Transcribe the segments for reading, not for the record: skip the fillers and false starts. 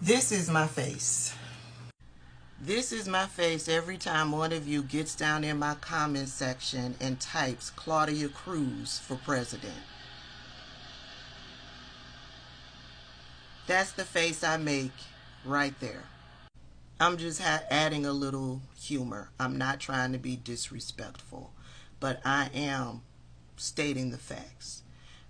This is my face. This is my face every time one of you gets down in my comment section and types Claudia Cruz for president. That's the face I make right there. I'm just adding a little humor. I'm not trying to be disrespectful, but I am stating the facts.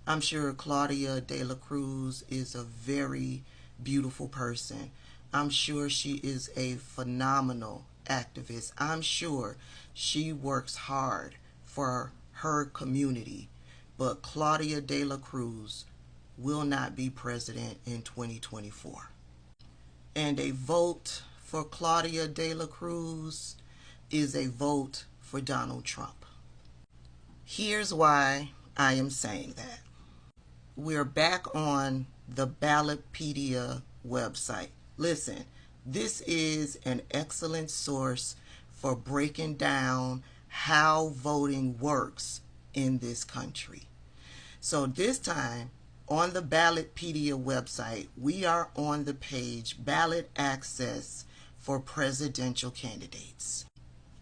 I'm sure Claudia de la Cruz is a very beautiful person. I'm sure she is a phenomenal activist. I'm sure she works hard for her community. But Claudia de la Cruz will not be president in 2024. And a vote for Claudia de la Cruz is a vote for Donald Trump. Here's why I am saying that. We're back on the Ballotpedia website. Listen, this is an excellent source for breaking down how voting works in this country. So this time on the Ballotpedia website, we are on the page Ballot Access for Presidential Candidates.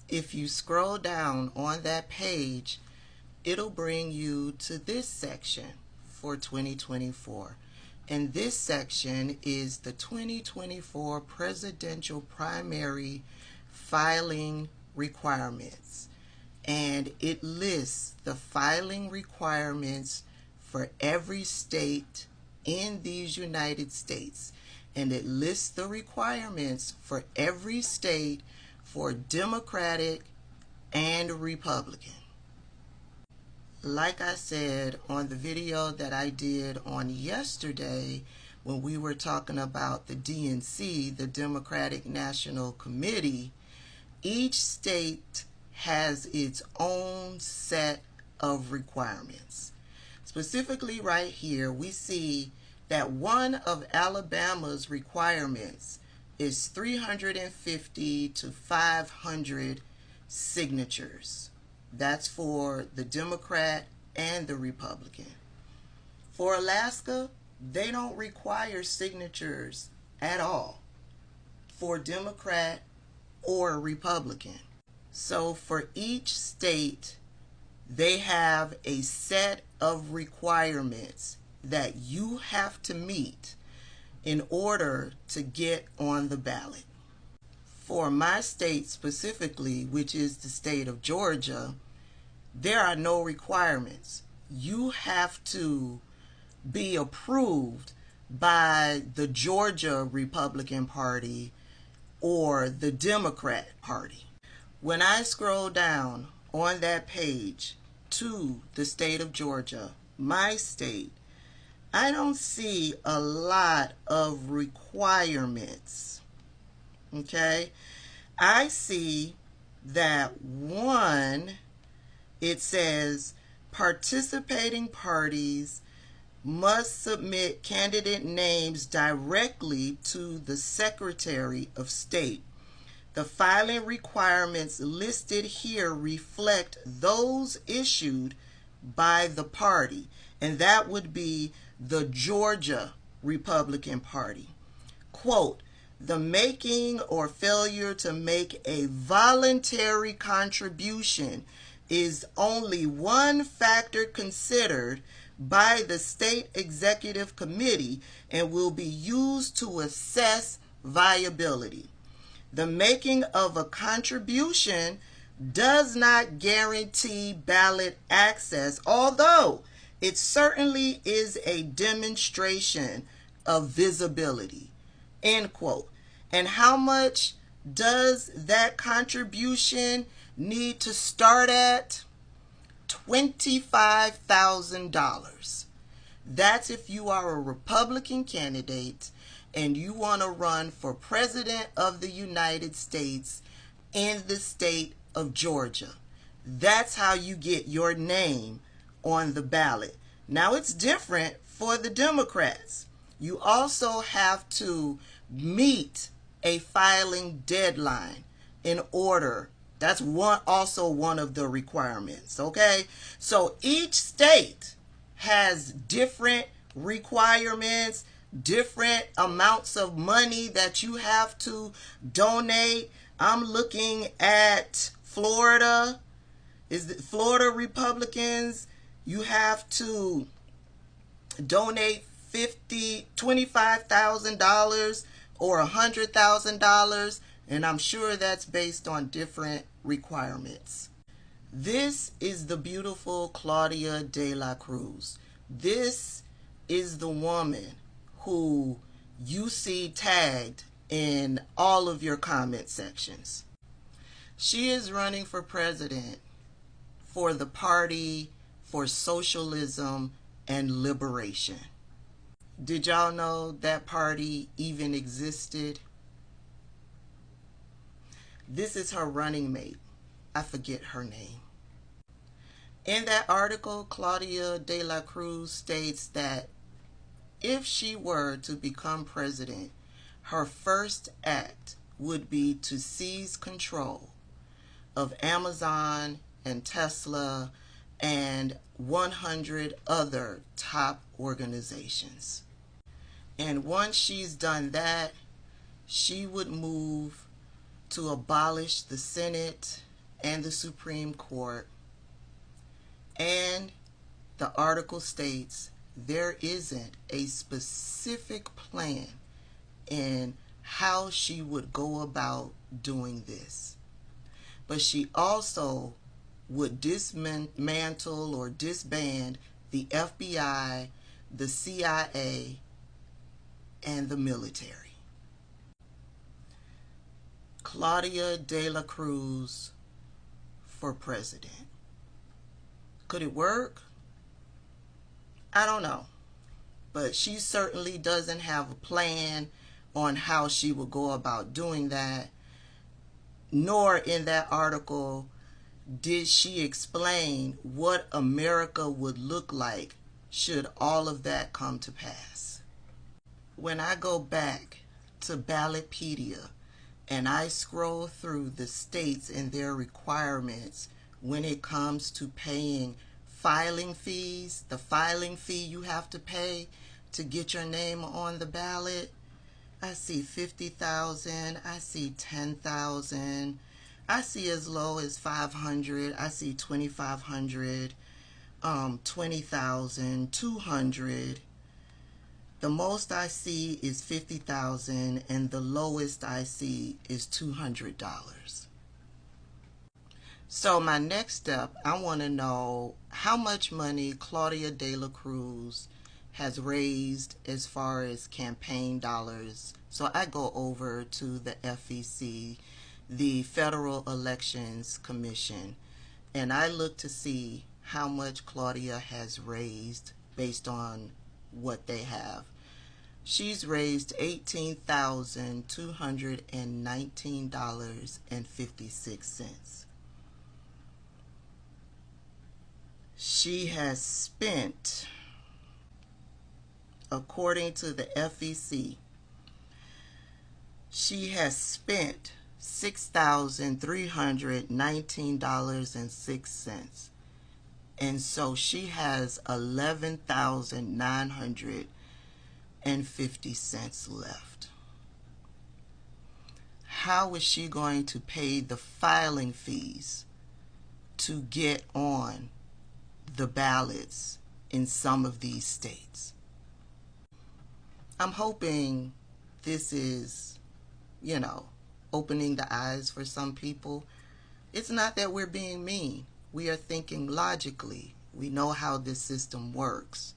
If you scroll down on that page, it'll bring you to this section for 2024. And this section is the 2024 presidential primary filing requirements. And it lists the filing requirements for every state in these United States. And it lists the requirements for every state for Democratic and Republican. Like I said on the video that I did on yesterday when we were talking about the DNC, the Democratic National Committee, each state has its own set of requirements. Specifically right here, we see that one of Alabama's requirements is 350 to 500 signatures. That's for the Democrat and the Republican. For Alaska, they don't require signatures at all for Democrat or Republican. So for each state, they have a set of requirements that you have to meet in order to get on the ballot. For my state specifically, which is the state of Georgia, there are no requirements. You have to be approved by the Georgia Republican Party or the Democrat Party. When I scroll down on that page to the state of Georgia, my state, I don't see a lot of requirements. Okay? I see that one, it says participating parties must submit candidate names directly to the Secretary of State. The filing requirements listed here reflect those issued by the party, and that would be the Georgia Republican Party. Quote, the making or failure to make a voluntary contribution is only one factor considered by the state executive committee and will be used to assess viability. The making of a contribution does not guarantee ballot access, although it certainly is a demonstration of visibility. End quote. And how much does that contribution need to start at? $25,000. That's if you are a Republican candidate and you want to run for President of the United States in the state of Georgia. That's how you get your name on the ballot. Now it's different for the Democrats. You also have to meet a filing deadline in order. That's also one of the requirements, okay? So each state has different requirements different amounts of money that you have to donate. I'm looking at Florida. Florida Republicans, you have to donate $25,000 or $100,000, and I'm sure that's based on different requirements. This is the beautiful Claudia de la Cruz. This is the woman who you see tagged in all of your comment sections. She is running for president for the Party for Socialism and Liberation. Did y'all know that party even existed? This is her running mate. I forget her name. In that article, Claudia de la Cruz states that if she were to become president, her first act would be to seize control of Amazon and Tesla and 100 other top organizations. And once she's done that, she would move to abolish the Senate and the Supreme Court. And the article states there isn't a specific plan in how she would go about doing this. But she also would dismantle or disband the FBI, the CIA, and the military. Claudia de la Cruz for president. Could it work? I don't know. But she certainly doesn't have a plan on how she will go about doing that. Nor in that article did she explain what America would look like should all of that come to pass. When I go back to Ballotpedia and I scroll through the states and their requirements when it comes to paying filing fees, the filing fee you have to pay to get your name on the ballot, I see 50,000, I see 10,000, I see as low as 500, I see 2,500, 20,000, 200. The most I see is 50,000 and the lowest I see is $200. So my next step, I want to know how much money Claudia de la Cruz has raised as far as campaign dollars. So I go over to the FEC, the Federal Elections Commission, and I look to see how much Claudia has raised based on what they have. She's raised $18,219.56. She has spent, according to the FEC, she has spent $6,319.06. And so she has 11,950 cents left. How is she going to pay the filing fees to get on the ballots in some of these states? I'm hoping this is, opening the eyes for some people. It's not that we're being mean. We are thinking logically. We know how this system works.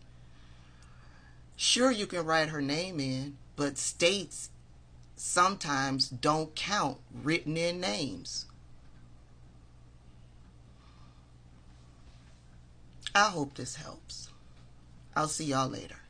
Sure, you can write her name in, but states sometimes don't count written in names. I hope this helps. I'll see y'all later.